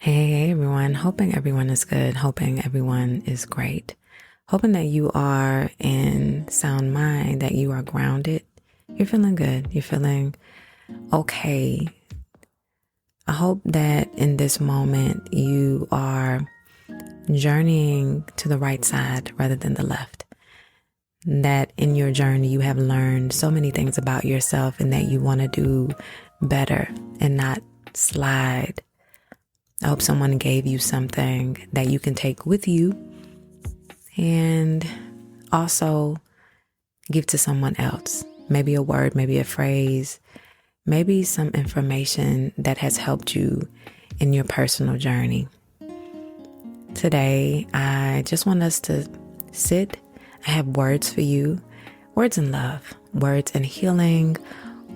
Hey everyone, hoping everyone is good, hoping everyone is great, hoping that you are in sound mind, that you are grounded, you're feeling good, you're feeling okay. I hope that in this moment you are journeying to the right side rather than the left. That in your journey you have learned so many things about yourself and that you want to do better and not slide. I hope someone gave you something that you can take with you and also give to someone else. Maybe a word, maybe a phrase, maybe some information that has helped you in your personal journey. Today, I just want us to sit. I have words for you, words in love, words in healing,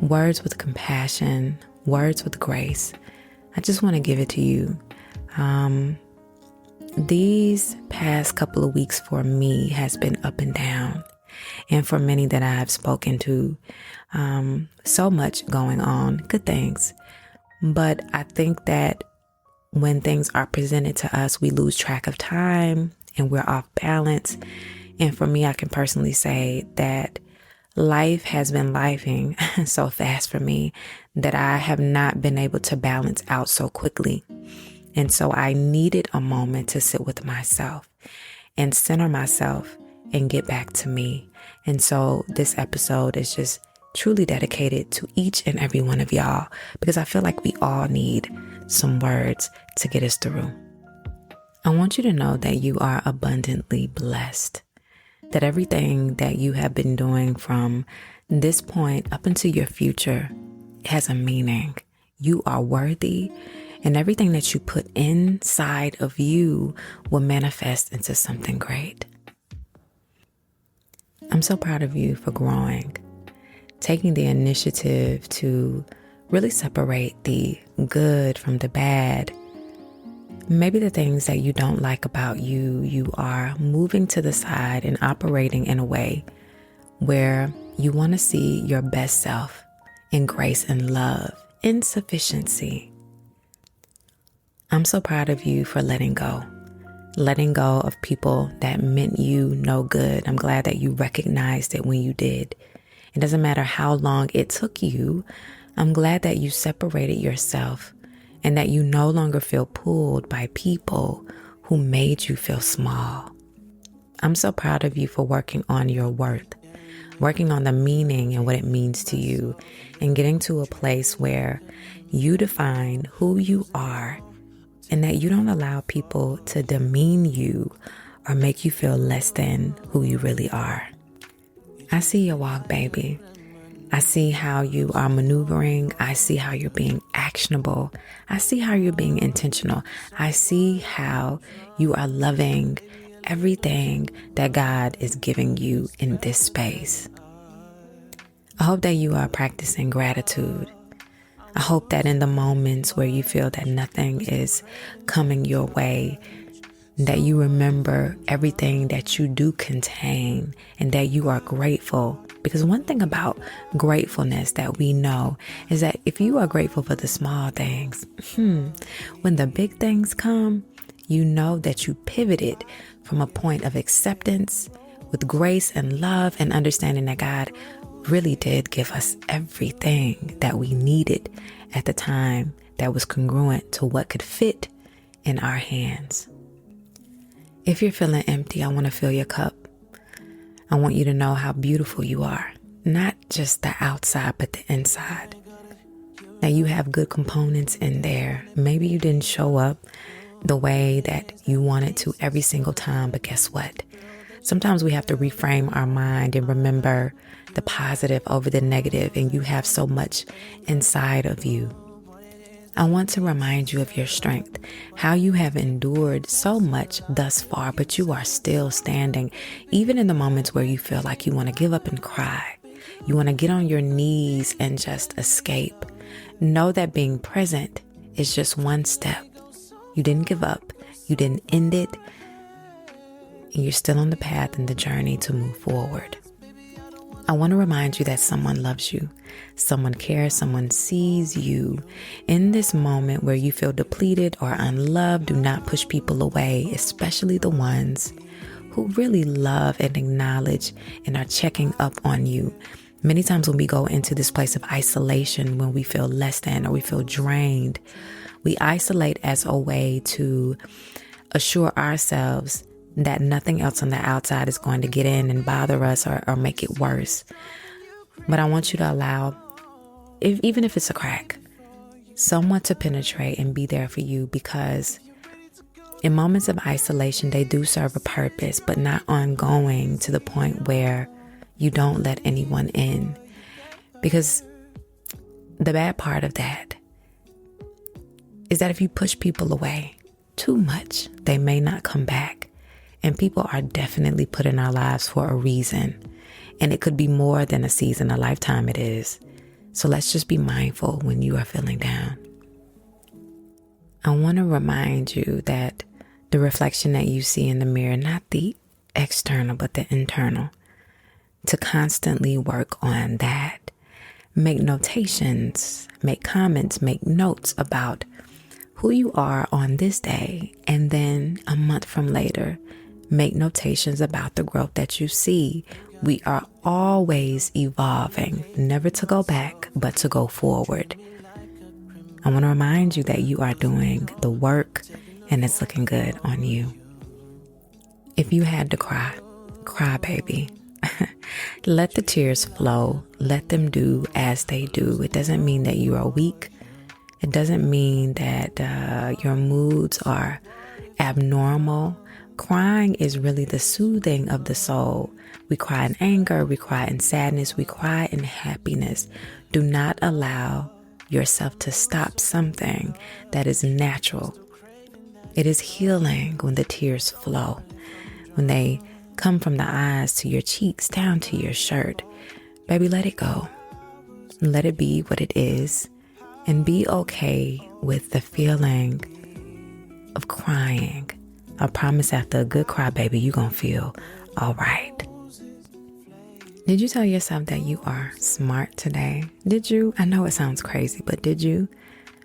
words with compassion, words with grace. I just want to give it to you. These past couple of weeks for me has been up and down. And for many that I've spoken to, so much going on, good things. But I think that when things are presented to us, we lose track of time and we're off balance. And for me, I can personally say that life has been lifing so fast for me that I have not been able to balance out so quickly. And so I needed a moment to sit with myself and center myself and get back to me. And so this episode is just truly dedicated to each and every one of y'all because I feel like we all need some words to get us through. I want you to know that you are abundantly blessed. That everything that you have been doing from this point up into your future has a meaning. You are worthy, and everything that you put inside of you will manifest into something great. I'm so proud of you for growing, taking the initiative to really separate the good from the bad. Maybe the things that you don't like about you, you are moving to the side and operating in a way where you want to see your best self in grace and love, in sufficiency. I'm so proud of you for letting go of people that meant you no good. I'm glad that you recognized it when you did. It doesn't matter how long it took you. I'm glad that you separated yourself and that you no longer feel pulled by people who made you feel small. I'm so proud of you for working on your worth, working on the meaning and what it means to you, and getting to a place where you define who you are and that you don't allow people to demean you or make you feel less than who you really are. I see your walk, baby. I see how you are maneuvering. I see how you're being actionable. I see how you're being intentional. I see how you are loving everything that God is giving you in this space. I hope that you are practicing gratitude. I hope that in the moments where you feel that nothing is coming your way, that you remember everything that you do contain and that you are grateful. Because one thing about gratefulness that we know is that if you are grateful for the small things, when the big things come, you know that you pivoted from a point of acceptance with grace and love and understanding that God really did give us everything that we needed at the time that was congruent to what could fit in our hands. If you're feeling empty, I want to fill your cup. I want you to know how beautiful you are, not just the outside, but the inside. That you have good components in there. Maybe you didn't show up the way that you wanted to every single time, but guess what? Sometimes we have to reframe our mind and remember the positive over the negative, and you have so much inside of you. I want to remind you of your strength, how you have endured so much thus far, but you are still standing, even in the moments where you feel like you want to give up and cry. You want to get on your knees and just escape. Know that being present is just one step. You didn't give up. You didn't end it. And you're still on the path and the journey to move forward. I want to remind you that someone loves you, someone cares, someone sees you. In this moment where you feel depleted or unloved, do not push people away, especially the ones who really love and acknowledge and are checking up on you. Many times when we go into this place of isolation, when we feel less than or we feel drained, we isolate as a way to assure ourselves that nothing else on the outside is going to get in and bother us or make it worse. But I want you to allow, even if it's a crack, someone to penetrate and be there for you, because in moments of isolation, they do serve a purpose, but not ongoing to the point where you don't let anyone in. Because the bad part of that is that if you push people away too much, they may not come back. And people are definitely put in our lives for a reason. And it could be more than a season, a lifetime it is. So let's just be mindful when you are feeling down. I want to remind you that the reflection that you see in the mirror, not the external, but the internal, to constantly work on that. Make notations, make comments, make notes about who you are on this day. And then a month from later, make notations about the growth that you see. We are always evolving, never to go back, but to go forward. I want to remind you that you are doing the work and it's looking good on you. If you had to cry, cry, baby. Let the tears flow. Let them do as they do. It doesn't mean that you are weak. It doesn't mean that your moods are abnormal. Crying is really the soothing of the soul. We cry in anger, we cry in sadness, we cry in happiness. Do not allow yourself to stop something that is natural. It is healing when the tears flow, when they come from the eyes to your cheeks, down to your shirt. Baby, let it go. Let it be what it is, and be okay with the feeling of crying. I promise after a good cry, baby, you're going to feel all right. Did you tell yourself that you are smart today? Did you? I know it sounds crazy, but did you?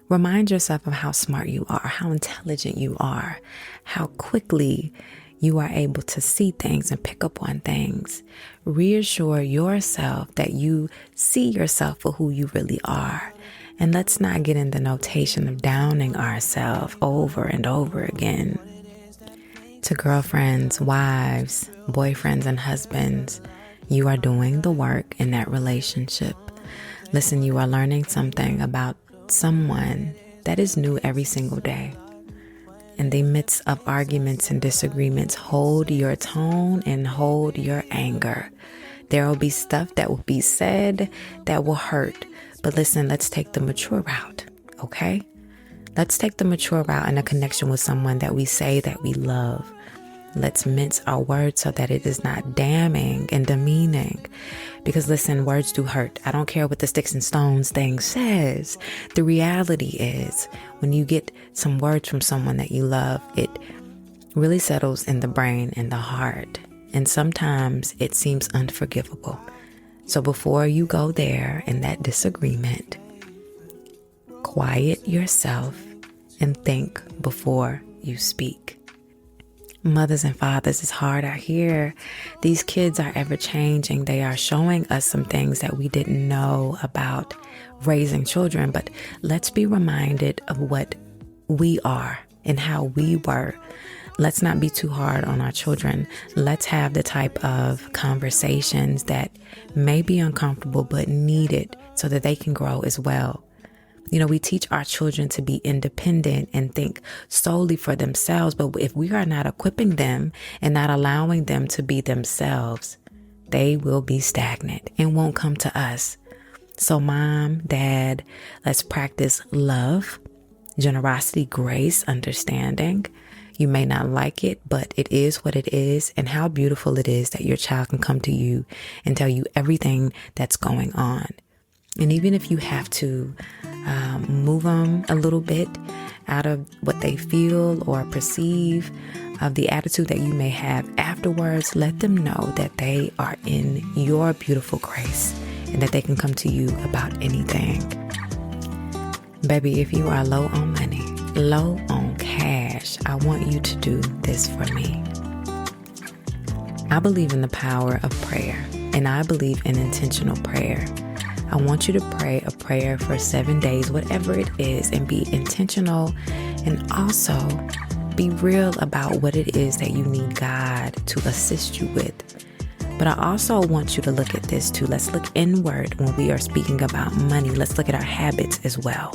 Remind yourself of how smart you are, how intelligent you are, how quickly you are able to see things and pick up on things. Reassure yourself that you see yourself for who you really are. And let's not get in the notation of downing ourselves over and over again. To girlfriends, wives, boyfriends, and husbands, you are doing the work in that relationship. Listen, you are learning something about someone that is new every single day. In the midst of arguments and disagreements, hold your tone and hold your anger. There will be stuff that will be said that will hurt. But listen, let's take the mature route, okay? Let's take the mature route in a connection with someone that we say that we love. Let's mince our words so that it is not damning and demeaning. Because listen, words do hurt. I don't care what the sticks and stones thing says. The reality is, when you get some words from someone that you love, it really settles in the brain and the heart. And sometimes it seems unforgivable. So before you go there in that disagreement, quiet yourself and think before you speak. Mothers and fathers, it's hard out here. These kids are ever changing. They are showing us some things that we didn't know about raising children. But let's be reminded of what we are and how we were. Let's not be too hard on our children. Let's have the type of conversations that may be uncomfortable but needed so that they can grow as well. You know, we teach our children to be independent and think solely for themselves. But if we are not equipping them and not allowing them to be themselves, they will be stagnant and won't come to us. So mom, dad, let's practice love, generosity, grace, understanding. You may not like it, but it is what it is. And how beautiful it is that your child can come to you and tell you everything that's going on. And even if you have to move them a little bit, out of what they feel or perceive of the attitude that you may have afterwards, let them know that they are in your beautiful grace and that they can come to you about anything. Baby, if you are low on money, low on cash, I want you to do this for me. I believe in the power of prayer, and I believe in intentional prayer. I want you to pray a prayer for 7 days, whatever it is, and be intentional, and also be real about what it is that you need God to assist you with. But I also want you to look at this too. Let's look inward when we are speaking about money. Let's look at our habits as well.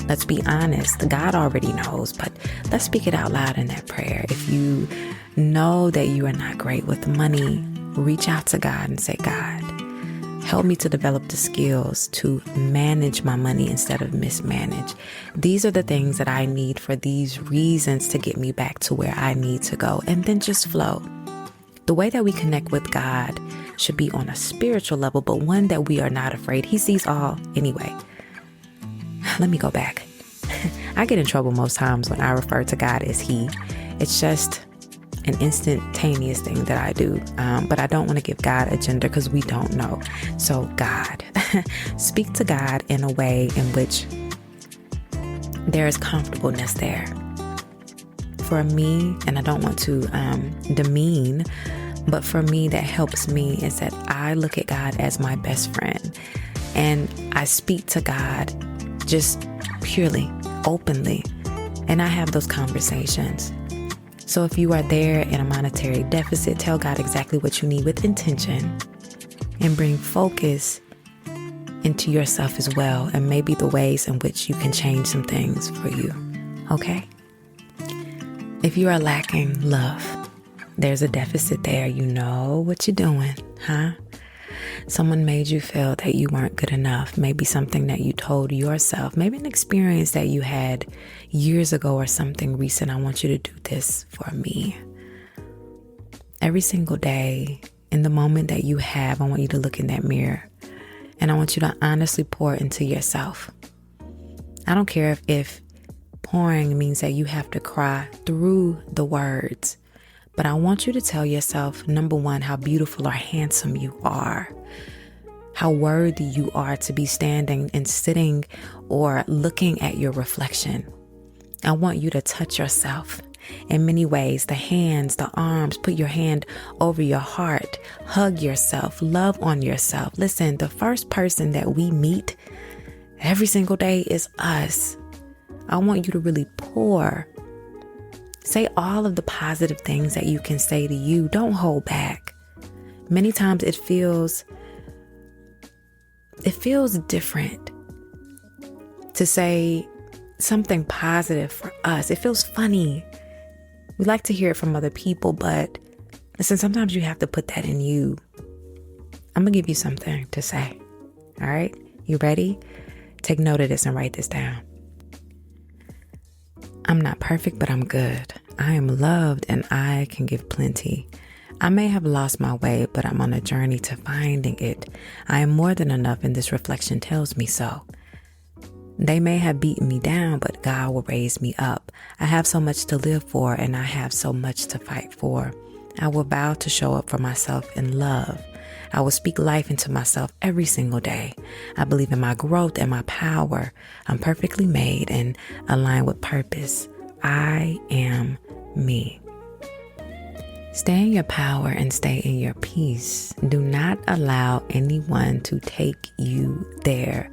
Let's be honest. God already knows, but let's speak it out loud in that prayer. If you know that you are not great with money, reach out to God and say, God, help me to develop the skills to manage my money instead of mismanage. These are the things that I need for these reasons to get me back to where I need to go. And then just flow. The way that we connect with God should be on a spiritual level, but one that we are not afraid. He sees all anyway. Let me go back. I get in trouble most times when I refer to God as He. It's just an instantaneous thing that I do. But I don't want to give God a gender because we don't know. So God, speak to God in a way in which there is comfortableness there. For me, and I don't want to demean, but for me, that helps me is that I look at God as my best friend. And I speak to God just purely, openly. And I have those conversations. So if you are there in a monetary deficit, tell God exactly what you need with intention and bring focus into yourself as well, and maybe the ways in which you can change some things for you. Okay? If you are lacking love, there's a deficit there. You know what you're doing, huh? Someone made you feel that you weren't good enough. Maybe something that you told yourself. Maybe an experience that you had years ago or something recent. I want you to do this for me. Every single day, in the moment that you have, I want you to look in that mirror. And I want you to honestly pour into yourself. I don't care if pouring means that you have to cry through the words. But I want you to tell yourself, number one, how beautiful or handsome you are. How worthy you are to be standing and sitting or looking at your reflection. I want you to touch yourself in many ways. The hands, the arms, put your hand over your heart. Hug yourself. Love on yourself. Listen, the first person that we meet every single day is us. I want you to really pour. Say all of the positive things that you can say to you. Don't hold back. Many times it feels different to say something positive for us. It feels funny. We like to hear it from other people, but listen, sometimes you have to put that in you. I'm going to give you something to say. All right? You ready? Take note of this and write this down. I'm not perfect, but I'm good. I am loved and I can give plenty. I may have lost my way, but I'm on a journey to finding it. I am more than enough, and this reflection tells me so. They may have beaten me down, but God will raise me up. I have so much to live for, and I have so much to fight for. I will vow to show up for myself in love. I will speak life into myself every single day. I believe in my growth and my power. I'm perfectly made and aligned with purpose. I am me. Stay in your power and stay in your peace. Do not allow anyone to take you there.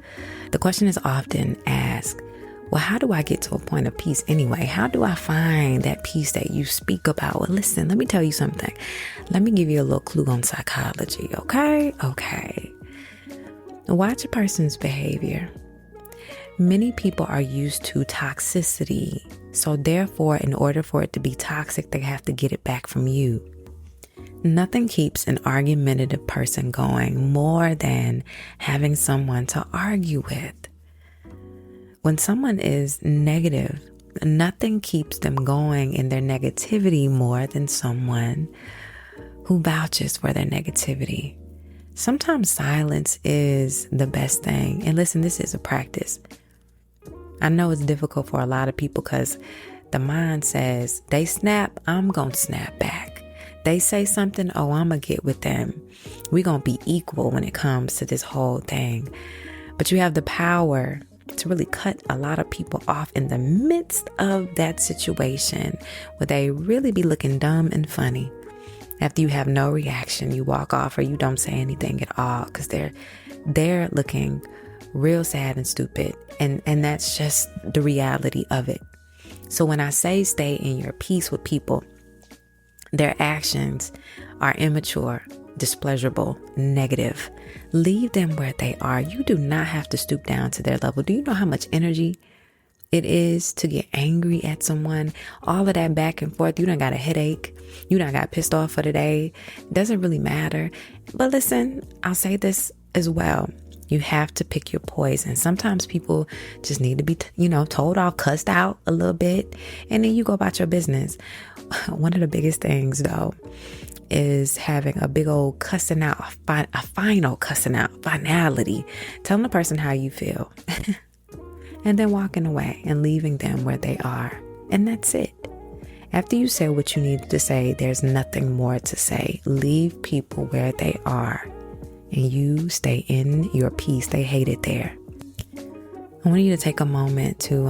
The question is often asked, well, how do I get to a point of peace anyway? How do I find that peace that you speak about? Well, listen, let me tell you something. Let me give you a little clue on psychology, okay? Okay. Watch a person's behavior. Many people are used to toxicity. So therefore, in order for it to be toxic, they have to get it back from you. Nothing keeps an argumentative person going more than having someone to argue with. When someone is negative, nothing keeps them going in their negativity more than someone who vouches for their negativity. Sometimes silence is the best thing. And listen, this is a practice. I know it's difficult for a lot of people because the mind says they snap, I'm going to snap back. They say something, oh, I'm going to get with them. We're going to be equal when it comes to this whole thing. But you have the power to really cut a lot of people off in the midst of that situation where they really be looking dumb and funny. After you have no reaction, you walk off or you don't say anything at all because they're looking real sad and stupid. And that's just the reality of it. So when I say stay in your peace with people, their actions are immature, displeasurable, negative. Leave them where they are. You do not have to stoop down to their level. Do you know how much energy it is to get angry at someone? All of that back and forth. You done got a headache. You done got pissed off for the day. Doesn't really matter. But listen, I'll say this as well. You have to pick your poison. Sometimes people just need to be, told off, cussed out a little bit, and then you go about your business. One of the biggest things, though, is having a big old cussing out, a final cussing out, finality, telling the person how you feel, and then walking away and leaving them where they are. And that's it. After you say what you needed to say, there's nothing more to say. Leave people where they are. And you stay in your peace. They hate it there. I want you to take a moment to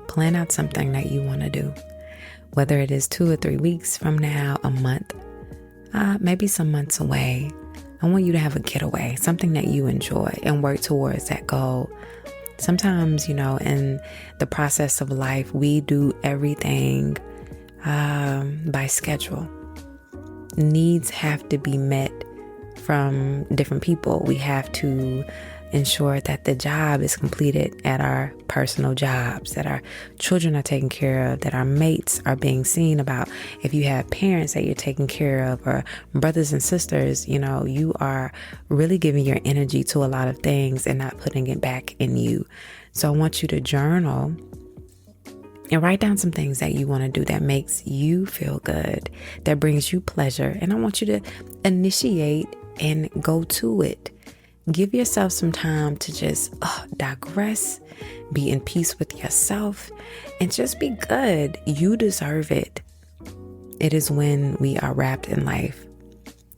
plan out something that you want to do. Whether it is 2 or 3 weeks from now, a month, maybe some months away. I want you to have a getaway, something that you enjoy, and work towards that goal. Sometimes, in the process of life, we do everything by schedule. Needs have to be met from different people. We have to ensure that the job is completed at our personal jobs, that our children are taken care of, that our mates are being seen about. If you have parents that you're taking care of, or brothers and sisters, you are really giving your energy to a lot of things and not putting it back in you. So I want you to journal and write down some things that you want to do that makes you feel good, that brings you pleasure. And I want you to initiate and go to it. Give yourself some time to just digress, be in peace with yourself, and just be good. You deserve it. It is when we are wrapped in life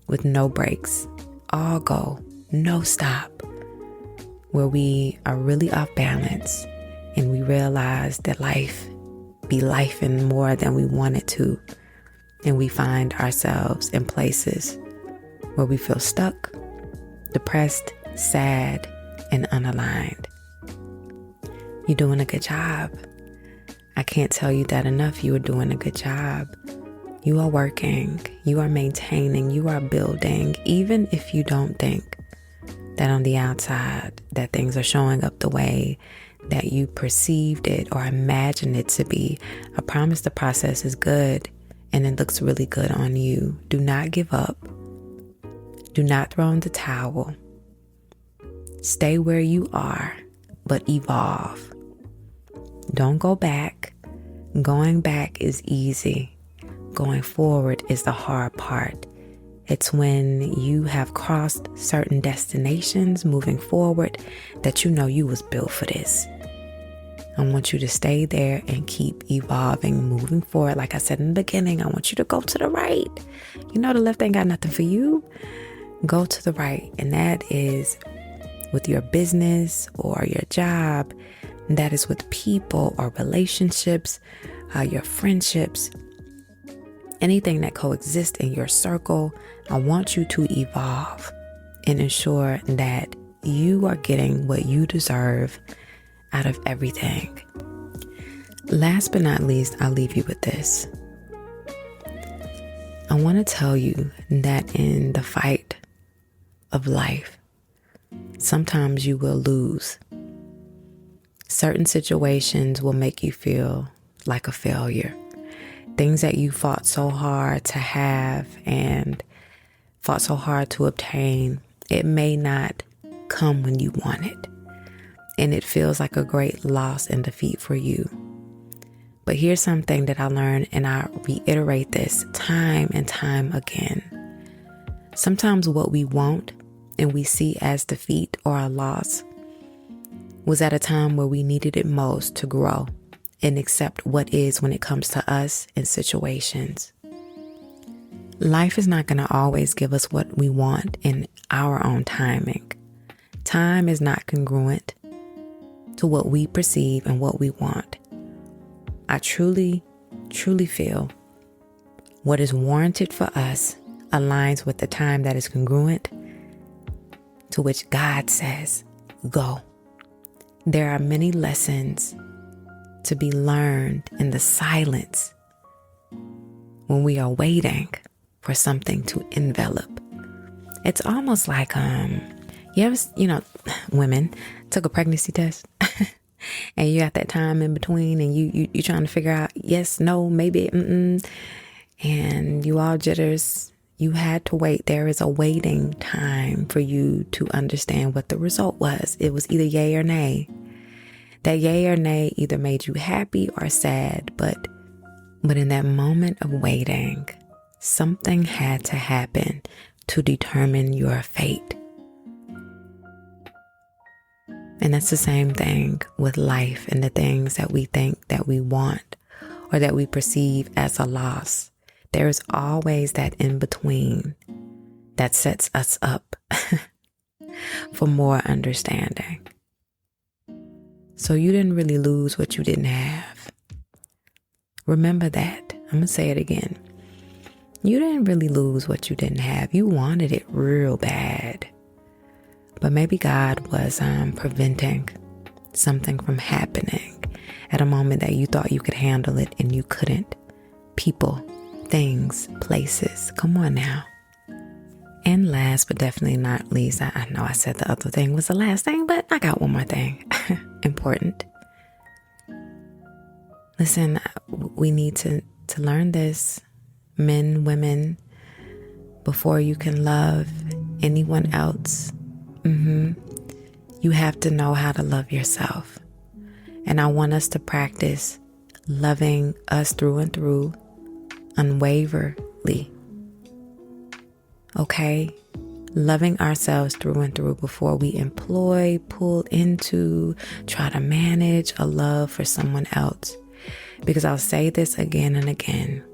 with no breaks, all go, no stop, where we are really off balance and we realize that life be life and more than we want it to. And we find ourselves in places where we feel stuck, depressed, sad, and unaligned. You're doing a good job. I can't tell you that enough. You are doing a good job. You are working. You are maintaining. You are building. Even if you don't think that on the outside that things are showing up the way that you perceived it or imagined it to be, I promise the process is good and it looks really good on you. Do not give up. Do not throw in the towel. Stay where you are, but evolve. Don't go back. Going back is easy. Going forward is the hard part. It's when you have crossed certain destinations moving forward that you know you was built for this. I want you to stay there and keep evolving, moving forward. Like I said in the beginning, I want you to go to the right. The left ain't got nothing for you. Go to the right. And that is with your business or your job. That is with people or relationships, your friendships, anything that coexists in your circle. I want you to evolve and ensure that you are getting what you deserve out of everything. Last but not least, I'll leave you with this. I want to tell you that in the fight of life, sometimes you will lose. Certain situations will make you feel like a failure. Things that you fought so hard to have and fought so hard to obtain, it may not come when you want it. And it feels like a great loss and defeat for you. But here's something that I learned, and I reiterate this time and time again. Sometimes what we want and we see as defeat or a loss, was at a time where we needed it most to grow and accept what is when it comes to us in situations. Life is not going to always give us what we want in our own timing. Time is not congruent to what we perceive and what we want. I truly feel what is warranted for us aligns with the time that is congruent to which God says, go. There are many lessons to be learned in the silence when we are waiting for something to envelop. It's almost like, women took a pregnancy test and you got that time in between and you trying to figure out, yes, no, maybe, and you all jitters. You had to wait. There is a waiting time for you to understand what the result was. It was either yay or nay. That yay or nay either made you happy or sad, but in that moment of waiting, something had to happen to determine your fate. And that's the same thing with life and the things that we think that we want or that we perceive as a loss. There is always that in between that sets us up for more understanding. So you didn't really lose what you didn't have. Remember that. I'm going to say it again. You didn't really lose what you didn't have. You wanted it real bad. But maybe God was preventing something from happening at a moment that you thought you could handle it and you couldn't. People, things, places. Come on now. And last but definitely not least, I know I said the other thing was the last thing, but I got one more thing. Important. Listen, we need to learn this. Men, women, before you can love anyone else, you have to know how to love yourself. And I want us to practice loving us through and through, unwaveringly. Okay? Loving ourselves through and through before we employ, pull into, try to manage a love for someone else. Because I'll say this again and again.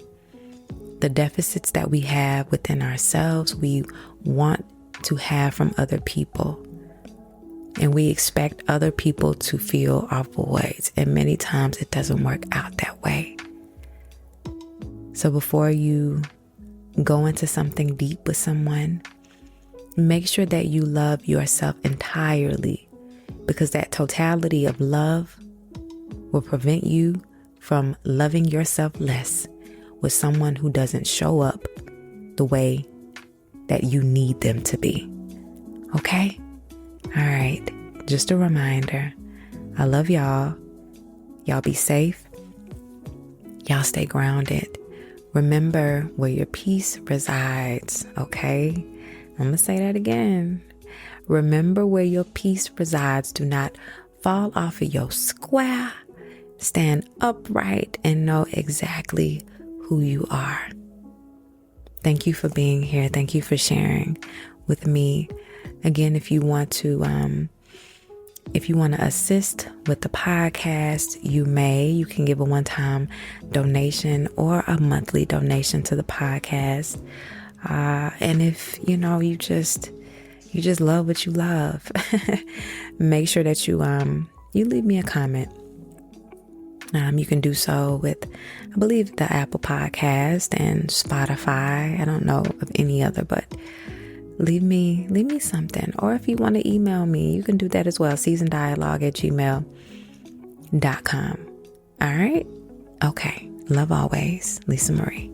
The deficits that we have within ourselves, we want to have from other people. And we expect other people to fill our voids. And many times it doesn't work out that way. So before you go into something deep with someone, make sure that you love yourself entirely, because that totality of love will prevent you from loving yourself less with someone who doesn't show up the way that you need them to be. Okay? All right. Just a reminder. I love y'all. Y'all be safe. Y'all stay grounded. Remember where your peace resides. Okay? I'm going to say that again. Remember where your peace resides. Do not fall off of your square. Stand upright and know exactly who you are. Thank you for being here. Thank you for sharing with me. Again, if you want to assist with the podcast, you can give a one-time donation or a monthly donation to the podcast. And if you just love what you love, make sure that you leave me a comment. You can do so with, I believe, the Apple Podcast and Spotify. I don't know of any other, but leave me something. Or if you want to email me, you can do that as well. seasondialogue@gmail.com. All right? Okay. Love always. Lisa Marie.